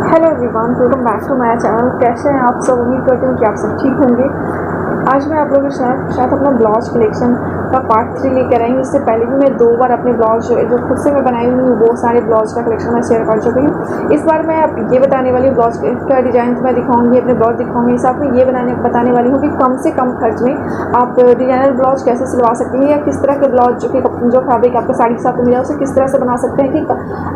Hello everyone, welcome back to my channel. कैसे हैं आप सब? उम्मीद करती हूँ कि आप सब ठीक होंगे। आज मैं आप लोगों के साथ अपना ब्लाउज कलेक्शन का पार्ट 3 लेकर आई हूँ। इससे पहले भी मैं 2 बार अपने ब्लाउज जो खुद से मैं बनाई हुई हूँ वो सारे ब्लाउज का कलेक्शन मैं शेयर कर चुकी हूँ। इस बार मैं ये बताने वाली हूँ ब्लाउज का डिज़ाइन तो मैं दिखाऊंगी, अपने ब्लाउज दिखाऊंगी, साथ में ये बताने वाली हूँ कि कम से कम खर्च में आप डिज़ाइनर ब्लाउज कैसे सिलवा सकते हैं, या किस तरह के ब्लाउज जो फैब्रिक आपको साड़ी के साथ मिला है उसे किस तरह से बना सकते हैं कि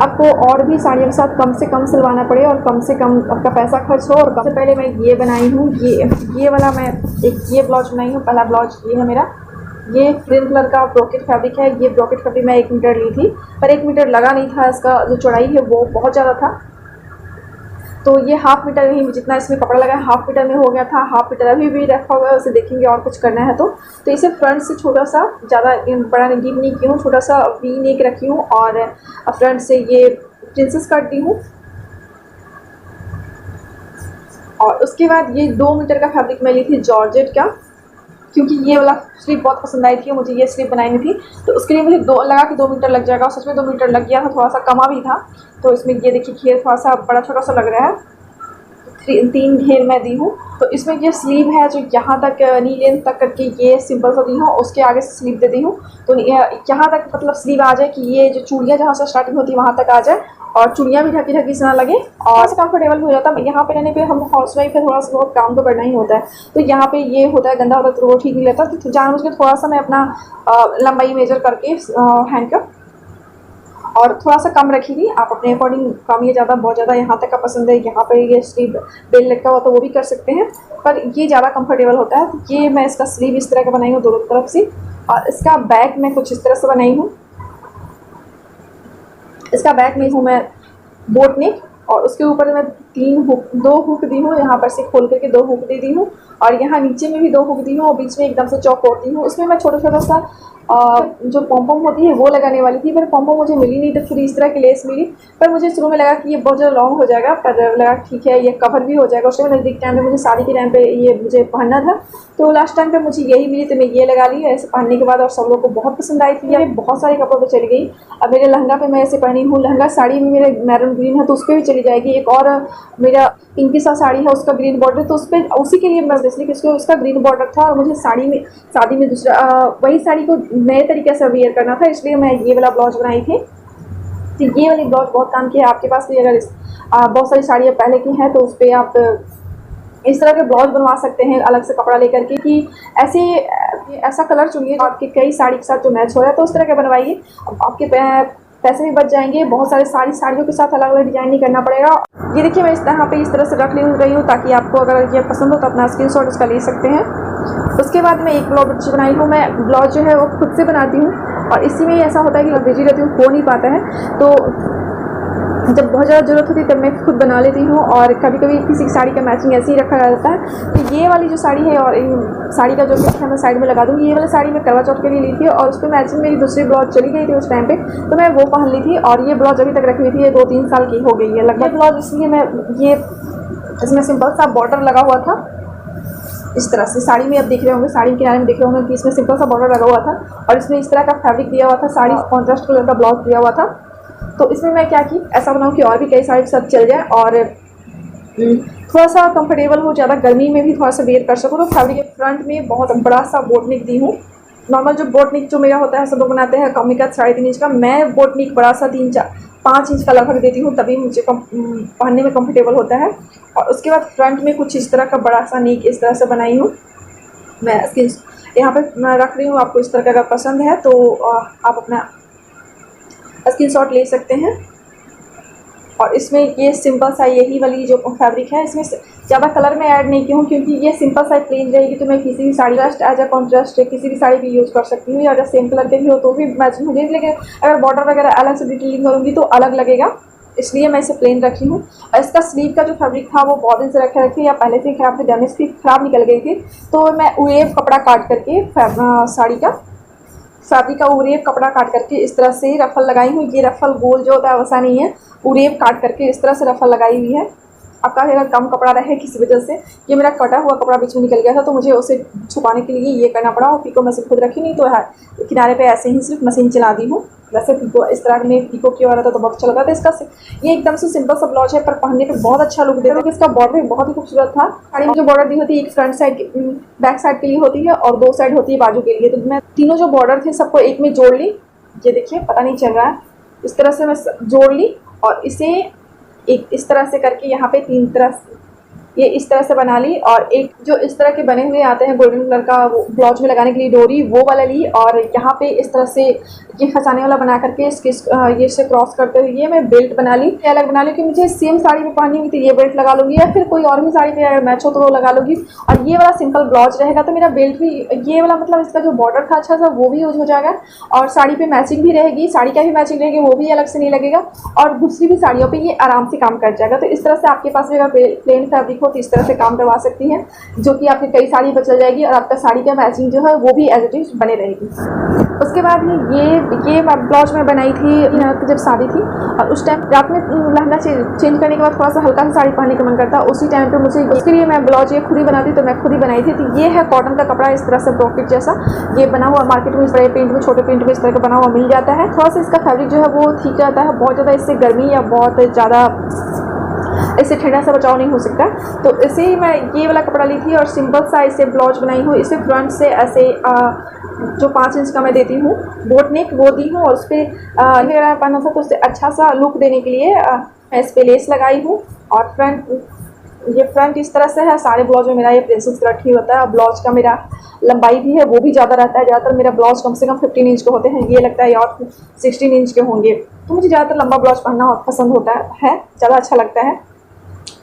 आपको और भी साड़ियों के साथ कम से कम सिलवाना पड़े और कम से कम आपका पैसा खर्च हो। और सबसे पहले मैं ये बनाई हूँ, ये वाला मैं ये ब्लाउज बनाई हूँ। पहला ब्लाउज ये है मेरा। ये क्रीम कलर का ब्रोकेट फैब्रिक है। ये ब्रोकेट फैब्रिक मैं 1 मीटर ली थी, पर 1 मीटर लगा नहीं था। इसका जो चौड़ाई है वो बहुत ज़्यादा था, तो ये हाफ मीटर ही जितना इसमें कपड़ा लगा है हाफ मीटर में हो गया था। हाफ मीटर अभी भी रखा हुआ है, उसे देखेंगे और कुछ करना है तो इसे फ्रंट से छोटा सा, ज़्यादा बड़ा डीप नहीं की हूँ, छोटा सा वी नेक रखी हूँ और फ्रंट से ये प्रिंसेस कट दी हूँ। और उसके बाद ये 2 मीटर का फैब्रिक मैं ली थी जॉर्जेट का, क्योंकि ये वाला स्लीव बहुत पसंद आई थी, मुझे ये स्लीव बनानी थी, तो उसके लिए मुझे 2 मीटर लग जाएगा। और सच में 2 मीटर लग गया था, थोड़ा सा कमा भी था। तो इसमें ये देखिए घेर थोड़ा सा बड़ा छोटा सा लग रहा है, 3 घेर मैं दी हूँ। तो इसमें ये स्लीव है जो यहाँ तक नी लेंथ तक करके ये सिंपल सा दी हूँ, उसके आगे से स्लीव दे दी हूँ। तो यहाँ तक मतलब स्लीव आ जाए कि ये जो चूड़ियाँ जहाँ से स्टार्टिंग होती है वहाँ तक आ जाए, और चूड़ियाँ भी ढकी ढकी से ना लगे और से कंफर्टेबल भी हो जाता है। यहाँ पे रहने पे हम हाउस वाइफ है, थोड़ा सा बहुत काम तो करना ही होता है, तो यहाँ पे ये होता है गंदा होता है तो वो ठीक नहीं लगता। तो जानबूझ के थोड़ा सा मैं अपना लंबाई मेजर करके हैंड का और थोड़ा सा कम रखी थी। आप अपने अकॉर्डिंग कम या ज़्यादा, बहुत ज़्यादा यहाँ तक का पसंद है, यहाँ पर ये स्लीव बेल लटका हुआ तो वो भी कर सकते हैं, पर ये ज़्यादा कंफर्टेबल होता है। तो ये मैं इसका स्लीव इस तरह का बनाई हूँ दोनों तरफ से, और इसका बैक मैं कुछ इस तरह से बनाई हूँ। इसका बैक में हूँ मैं बोट नेक, और उसके ऊपर मैं 2 हुक दी हूँ, यहाँ पर से खोल करके 2 हुक दे दी हूँ, और यहाँ नीचे में भी 2 हुक दी हूँ, और बीच में एकदम से चौक दी हूँ। उसमें मैं छोटा छोटा सा जो पॉम्पम होती है वो लगाने वाली थी, पर पॉम्पम मुझे मिली नहीं, तो फिर इस तरह की लेस मिली। पर मुझे शुरू में लगा कि ये बहुत ज़्यादा लॉन्ग हो जाएगा, पर लगा ठीक है ये कवर भी हो जाएगा। उसमें नज़दीक टाइम पे मुझे शादी के टाइम पे ये मुझे पहनना था, तो लास्ट टाइम पे मुझे यही मिली, तो मैं ये लगा ली ऐसे पहनने के बाद, और सब लोग को बहुत पसंद आई थी। ये बहुत सारे कपड़ों पर चली गई। अब मेरे लहंगा पे मैं ऐसे पहनी हूँ, लहंगा साड़ी में मेरे मैरून ग्रीन है तो उस पर भी चली जाएगी। एक और मेरा पिंकी सा साड़ी है, उसका ग्रीन बॉर्डर, तो उस पर उसी के लिए मैं इसलिए कि उसका ग्रीन बॉर्डर था, और मुझे शादी में दूसरा वही साड़ी को नए तरीके से वेयर करना था, इसलिए मैं ये वाला ब्लाउज बनाई थी। तो ये वाली ब्लाउज बहुत काम की है। आपके पास भी अगर बहुत सारी साड़ियाँ पहले की हैं तो उस पर आप इस तरह के ब्लाउज बनवा सकते हैं अलग से कपड़ा लेकर के, कि ऐसा कलर चुनिए जो आपके कई साड़ी के साथ जो मैच हो रहा है, तो उस तरह के बनवाइए। आपके पैसे भी बच जाएंगे, बहुत सारे साड़ियों के साथ अलग अलग डिजाइन नहीं करना पड़ेगा। ये देखिए मैं यहाँ पे इस तरह से रख रही हूँ ताकि आपको अगर ये पसंद हो तो अपना स्क्रीनशॉट इसका ले सकते हैं। उसके बाद मैं एक ब्लाउज बनाई हूँ। मैं ब्लाउज जो है वो खुद से बनाती हूँ, और इसी में ऐसा होता है कि बिजी रहती हूँ, हो नहीं पाता है, तो जब बहुत ज़्यादा ज़रूरत होती है तब मैं खुद बना लेती हूँ, और कभी कभी किसी की साड़ी का मैचिंग ऐसे ही रखा रहता है। तो ये वाली जो साड़ी है, और साड़ी का जो है मैं साइड में लगा दूँगी। ये वाली साड़ी मैं करवा चौथ के लिए ली थी, और उस पर मैचिंग मेरी दूसरी ब्लाउज चली गई थी उस टाइम पे, तो मैं वो पहन ली थी, और ये ब्लाउज अभी तक रखी हुई थी। ये 2-3 साल की हो गई है लगभग ब्लाउज, इसलिए मैं इसमें सिंपल सा बॉर्डर लगा हुआ था इस तरह से। साड़ी में आप देख रहे होंगे, साड़ी के किनारे में देख रहे होंगे कि इसमें सिंपल सा बॉर्डर लगा हुआ था, और इसमें इस तरह का फैब्रिक दिया हुआ था, साड़ी कॉन्ट्रास्ट कलर का ब्लाउज दिया हुआ था। तो इसमें मैं क्या की ऐसा बनाऊँ कि और भी कई साड़ी के साथ चल जाए, और थोड़ा सा कंफर्टेबल हो, ज़्यादा गर्मी में भी थोड़ा सा वेयर कर सकूँ। तो फैब्रिक के फ्रंट में बहुत बड़ा सा बोटनिक दी हूँ। नॉर्मल जो बोटनिक जो मेरा होता है सब लोग बनाते हैं कमी का 3.5 इंच का, मैं बोटनिक बड़ा सा 3-4-5 इंच का लगभग देती हूँ, तभी मुझे पहनने में कंफर्टेबल होता है। और उसके बाद फ्रंट में कुछ इस तरह का बड़ा सा नीक इस तरह से बनाई हूँ मैं। यहाँ पे मैं रख रही हूँ, आपको इस तरह का अगर पसंद है तो आप अपना स्क्रीनशॉट ले सकते हैं। और इसमें ये सिंपल सा यही वाली जो फैब्रिक है, इसमें ज़्यादा कलर में ऐड नहीं की हूँ, क्योंकि ये सिंपल सा प्लेन रहेगी, तो मैं किसी भी साड़ी एज अ कॉन्ट्रास्ट किसी भी साड़ी भी यूज़ कर सकती हूँ, या अगर सेम कलर के भी हो तो भी मैचिंग होगी। लेकिन अगर बॉर्डर वगैरह अलग से डिटेलिंग करूँगी तो अलग लगेगा, इसलिए मैं इसे प्लेन रखी हूँ। और इसका स्लीव का जो फैब्रिक था वो बहुत दिन से रखी या पहले से ही खराब थी, डैमेज थी, खराब निकल गई थी, तो मैं वेव कपड़ा काट करके साड़ी का फैब्रिक का उरेब कपड़ा काट करके इस तरह से रफल लगाई हूँ। ये रफल गोल जो होता है वैसा नहीं है, उरेब काट करके इस तरह से रफल लगाई हुई है। आपका अगर कम कपड़ा रहे किसी वजह से, ये मेरा कटा हुआ कपड़ा बीच में निकल गया था तो मुझे उसे छुपाने के लिए ये करना पड़ा। और पीको मशीन खुद रखी नहीं तो है किनारे पे ऐसे ही सिर्फ मशीन चला दी हूँ। वैसे पीको इस तरह में पीको किया हो रहा था तो बहुत अच्छा लगा था। इसका ये एकदम से सिंपल सा ब्लाउज है पर पहनने पे बहुत अच्छा लुक देता है। इसका बॉर्डर भी बहुत ही खूबसूरत था। साड़ी में जो बॉर्डर दी होती है एक फ्रंट साइड बैक साइड के लिए होती है और 2 साइड होती है बाजू के लिए। तो मैं तीनों जो बॉर्डर थे सबको एक में जोड़ ली। ये देखिए पता नहीं चल रहा है, इस तरह से मैं जोड़ ली और इसे एक इस तरह से करके यहाँ पे 3 तरह ये इस तरह से बना ली। और एक जो इस तरह के बने हुए आते हैं गोल्डन कलर का ब्लाउज में लगाने के लिए डोरी, वो वाला ली। और यहाँ पे इस तरह से ये फंसाने वाला बना करके ये से क्रॉस करते हुए मैं बेल्ट बना ली। अलग बना ली कि मुझे सेम साड़ी में पहनी हुई थी ये बेल्ट लगा लूँगी, या फिर कोई और भी साड़ी पे अगर मैच हो तो वो लगा लूँगी। और ये वाला सिंपल ब्लाउज रहेगा तो मेरा बेल्ट भी ये वाला मतलब इसका जो बॉर्डर था अच्छा सा वो भी यूज हो जाएगा और साड़ी पे मैचिंग भी रहेगी, साड़ी का भी मैचिंग रहेगी, वो भी अलग से नहीं लगेगा और दूसरी भी साड़ियों पे ये आराम से काम कर जाएगा। तो इस तरह से आपके पास भी अगर प्लेन फैब्रिक हो तो इस तरह से काम करवा सकती हैं, जो कि आपकी कई साड़ी पर चल जाएगी और आपका साड़ी का मैचिंग जो है वो भी एज इट इज बने रहेगी। उसके बाद ये ब्लाउज मैं बनाई थी जब शादी थी और उस टाइम रात में लहंगा चेंज करने के बाद थोड़ा सा हल्का सा साड़ी पहनने का मन करता, उसी टाइम पे मुझे उसके लिए मैं ब्लाउज ये खुद ही बनाती तो मैं खुद ही बनाई थी। तो ये है कॉटन का कपड़ा इस तरह से ब्रॉकेट जैसा, ये बना हुआ मार्केट में इस बड़े प्रिंट में छोटे प्रिंट में इस तरह का बना हुआ मिल जाता है। थोड़ा सा इसका फैब्रिक जो है वो ठीक रहता है, बहुत ज़्यादा इससे गर्मी या बहुत ज़्यादा इससे ठंडा सा बचाव नहीं हो सकता। तो इसे ही मैं ये वाला कपड़ा ली थी और सिंपल सा इसे ब्लाउज बनाई हूँ। इसे फ्रंट से ऐसे जो 5 इंच का मैं देती हूँ बोट नेक वो दी हूँ और उस पर पहना था तो उससे अच्छा सा लुक देने के लिए मैं इस पर लेस लगाई हूँ। और फ्रंट इस तरह से है। सारे ब्लाउज में मेरा ये प्रिंसेस कट ही होता है। और ब्लाउज का मेरा लंबाई भी है वो भी ज़्यादा रहता है, ज़्यादातर मेरा ब्लाउज कम से कम 15 इंच के होते हैं, ये लगता है और 16 इंच के होंगे। तो मुझे ज़्यादातर लंबा ब्लाउज पहनना पसंद होता है, ज़्यादा अच्छा लगता है।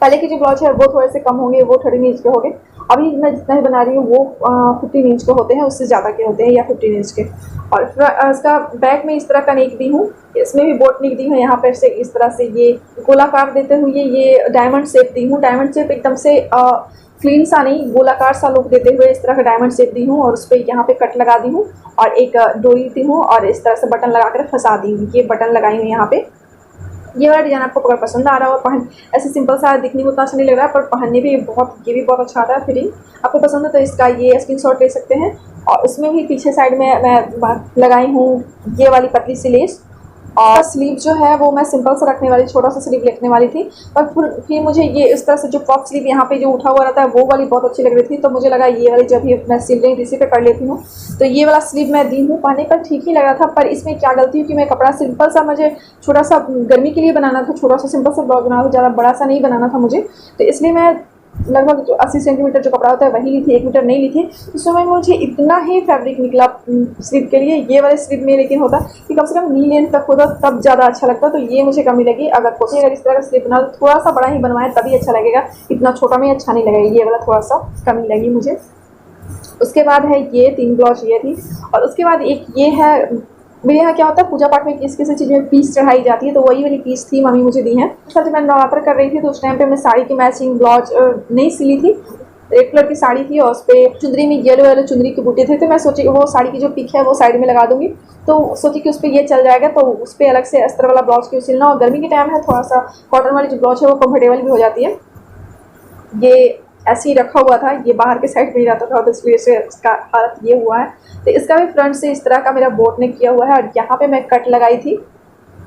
पहले के जो ब्लाउज है वो थोड़े से कम होंगे, वो 13 इंच के होंगे। अभी मैं जितना ही बना रही हूँ वो 15 इंच के होते हैं, उससे ज़्यादा के होते हैं या 15 इंच के। और इसका बैक में इस तरह का नेक दी हूँ, इसमें भी बोट नेक दी हूँ। यहाँ पर से इस तरह से ये गोलाकार देते हुए ये डायमंड शेप दी हूँ। डायमंड शेप एकदम से क्लीन सा नहीं, गोलाकार सा लुक देते हुए इस तरह का डायमंड शेप दी हूँ और उस पर यहाँ पे कट लगा दी हूँ और एक डोरी दी हूँ और इस तरह से बटन लगा कर फंसा दी हूँ। ये बटन लगाई हूँ यहाँ पे। ये वाला डिजाइन आपको अगर पसंद आ रहा हो, पहन ऐसे सिंपल सा दिखने में उतना अच्छा नहीं लग रहा है पर पहनने भी ये भी बहुत अच्छा आता है। फिटिंग आपको पसंद है तो इसका ये स्क्रीनशॉट ले सकते हैं। और इसमें भी पीछे साइड में मैं लगाई हूँ ये वाली पतली सी लेस। और स्लीव जो है वो मैं सिंपल सा रखने वाली, छोटा सा स्लीव रखने वाली थी। पर फिर मुझे ये इस तरह से जो पॉप स्लीव यहाँ पे जो उठा हुआ रहता है वो वाली बहुत अच्छी लग रही थी, तो मुझे लगा ये वाली जब ये मैं सिल रही थी इसी पे कर लेती हूँ। तो ये वाला स्लीव मैं दी हूँ, पहनने पर ठीक ही लग रहा था। पर इसमें क्या गलती हुई कि मैं कपड़ा सिंपल सा, मुझे छोटा सा गर्मी के लिए बनाना था, छोटा सा सिंपल सा ब्लाउज बनाना था, ज़्यादा बड़ा सा नहीं बनाना था मुझे। तो इसलिए मैं लगभग जो 80 सेंटीमीटर जो कपड़ा होता है वही ली थी, 1 मीटर नहीं ली थी। उस समय मुझे इतना ही फैब्रिक निकला स्लीव के लिए। ये वाले स्लीव में लेकिन होता कि कम से कम नी लेंथ तक होता तब ज़्यादा अच्छा लगता, तो ये मुझे कमी लगी। अगर इस तरह का स्लीव बना तो थोड़ा सा बड़ा ही बनवाए तभी अच्छा लगेगा, इतना छोटा में अच्छा नहीं लगेगा। ये वाला थोड़ा सा कमी लगी मुझे। उसके बाद है ये 3 ब्लाउज ये थी। और उसके बाद एक ये है, मेरे यहाँ क्या होता है पूजा पाठ में किसी किसी चीज़ में पीस चढ़ाई जाती है, तो वही वाली पीस थी, मम्मी मुझे दी है। सर जब मैं नवरात्र कर रही थी तो उस टाइम पे मैं साड़ी की मैचिंग ब्लाउज नहीं सिली थी, रेड कलर की साड़ी थी और उस पर चुंदरी में येलो चुंदरी के बूटे थे। तो मैं सोची वो साड़ी की जो पिक है वो साइड में लगा दूंगी, तो सोची कि उस पर ये चल जाएगा, तो उस पर अलग से अस्तर वाला ब्लाउज क्यों सिलना। और गर्मी के टाइम है, थोड़ा सा कॉटन वाली जो ब्लाउज है वो कम्फर्टेबल भी हो जाती है। ये ऐसे ही रखा हुआ था, ये बाहर के साइड में ही रहता था तो इसलिए से इसका हालत ये हुआ है। तो इसका भी फ्रंट से इस तरह का मेरा बोट ने किया हुआ है। और यहाँ पे मैं कट लगाई थी,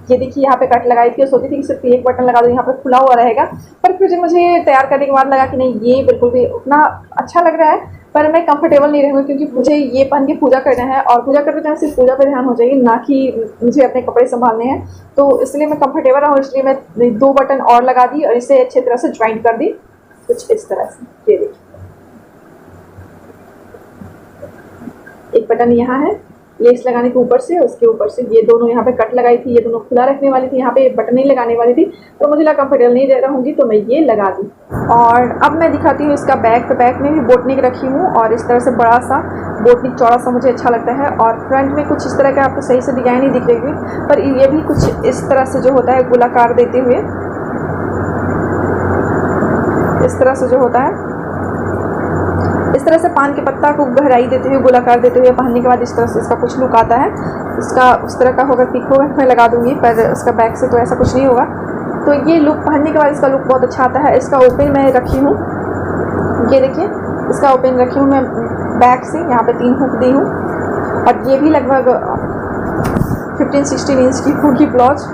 ये देखिए यहाँ पे कट लगाई थी और सोची थी कि सिर्फ एक बटन लगा दूँ, यहाँ पे खुला हुआ रहेगा। पर फिर मुझे तैयार करने के बाद लगा कि नहीं, ये बिल्कुल भी उतना अच्छा लग रहा है पर मैं कंफर्टेबल नहीं रहूँगी, क्योंकि मुझे ये पहन के पूजा करना है और पूजा करते टाइम सिर्फ पूजा पर ध्यान हो जाएगी, ना कि मुझे अपने कपड़े संभालने हैं। तो इसलिए मैं कंफर्टेबल रहूँ, इसलिए मैं 2 बटन और लगा दी और इसे अच्छी तरह से ज्वाइंट कर दी कुछ इस तरह से। ये देखिए एक बटन यहाँ है लेस लगाने के ऊपर से, उसके ऊपर से ये दोनों यहाँ पे कट लगाई थी, ये दोनों खुला रखने वाली थी, यहाँ पे बटन नहीं लगाने वाली थी, तो मुझे लगा कंफर्टेबल नहीं रहूँगी तो मैं ये लगा दी। और अब मैं दिखाती हूँ इसका बैक। तो बैक में भी बोटनिक रखी हूँ और इस तरह से बड़ा सा बोटनिक चौड़ा सा मुझे अच्छा लगता है। और फ्रंट में कुछ इस तरह का आपको सही से डिजाइन नहीं दिख रही, पर ये भी कुछ इस तरह से जो होता है गोलाकार देते हुए, इस तरह से जो होता है, इस तरह से पान के पत्ता को गहराई देते हुए गोलाकार देते हुए पहनने के बाद इस तरह से इसका कुछ लुक आता है। इसका उस तरह का होगा, पिक होगा मैं लगा दूंगी, पर उसका बैक से तो ऐसा कुछ नहीं होगा। तो ये लुक पहनने के बाद इसका लुक बहुत अच्छा आता है। इसका ओपन मैं रखी हूँ, ये देखिए इसका ओपन रखी हूँ मैं बैक से, यहाँ पे 3 हुक दी हूँ और ये भी लगभग 15-16 इंच की होगी ब्लाउज।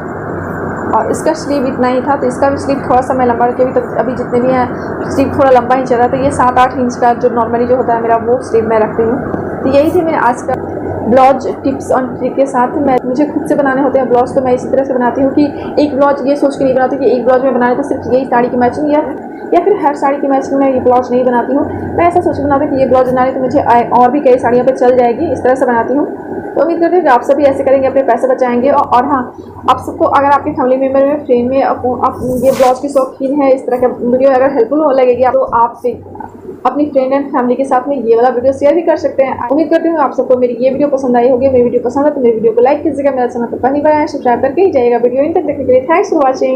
और इसका स्लीव इतना ही था, तो इसका भी स्लीव थोड़ा सा मैं लंबा रखी, तो अभी जितने भी हैं स्लीव थोड़ा लंबा ही चल रहा है, तो ये 7-8 इंच का जो नॉर्मली जो होता है मेरा वो स्लीव मैं रखती हूँ। तो यही थे मेरे आज का ब्लाउज टिप्स और ट्रिक के साथ। मुझे खुद से बनाने होते हैं ब्लाउज, तो मैं इसी तरह से बनाती हूँ कि एक ब्लाउज ये सोच के नहीं बनाती कि एक ब्लाउज में बनाने तो सिर्फ यही साड़ी की मैचिंग या फिर हर साड़ी की मैचिंग में ये ब्लाउज नहीं बनाती हूँ। मैं ऐसा सोच बनाती हूँ कि ये ब्लाउज बनाने तो मुझे और भी कई साड़ियों पर चल जाएगी, इस तरह से बनाती हूँ। तो उम्मीद करती हूँ कि आप सभी ऐसे करेंगे, अपने पैसे बचाएंगे। और हाँ, आप सबको अगर आपके फैमिली मेम्बर में फ्रेंड में आप ये ब्लाउज की शौकीन है, इस तरह का वीडियो अगर हेल्पफुल हो लगेगी तो आप अपनी फ्रेंड एंड फैमिली के साथ में ये वाला वीडियो शेयर भी कर सकते हैं। उम्मीद करती हूँ आप सबको मेरी ये वीडियो पसंद आई होगी। मेरी वीडियो पसंद है तो मेरी वीडियो को लाइक कीजिएगा, मेरा चैनल पर पहली बार है सब्सक्राइब करके ही जाइएगा। वीडियो इन तक देखने के लिए थैंक्स फॉर वॉचिंग।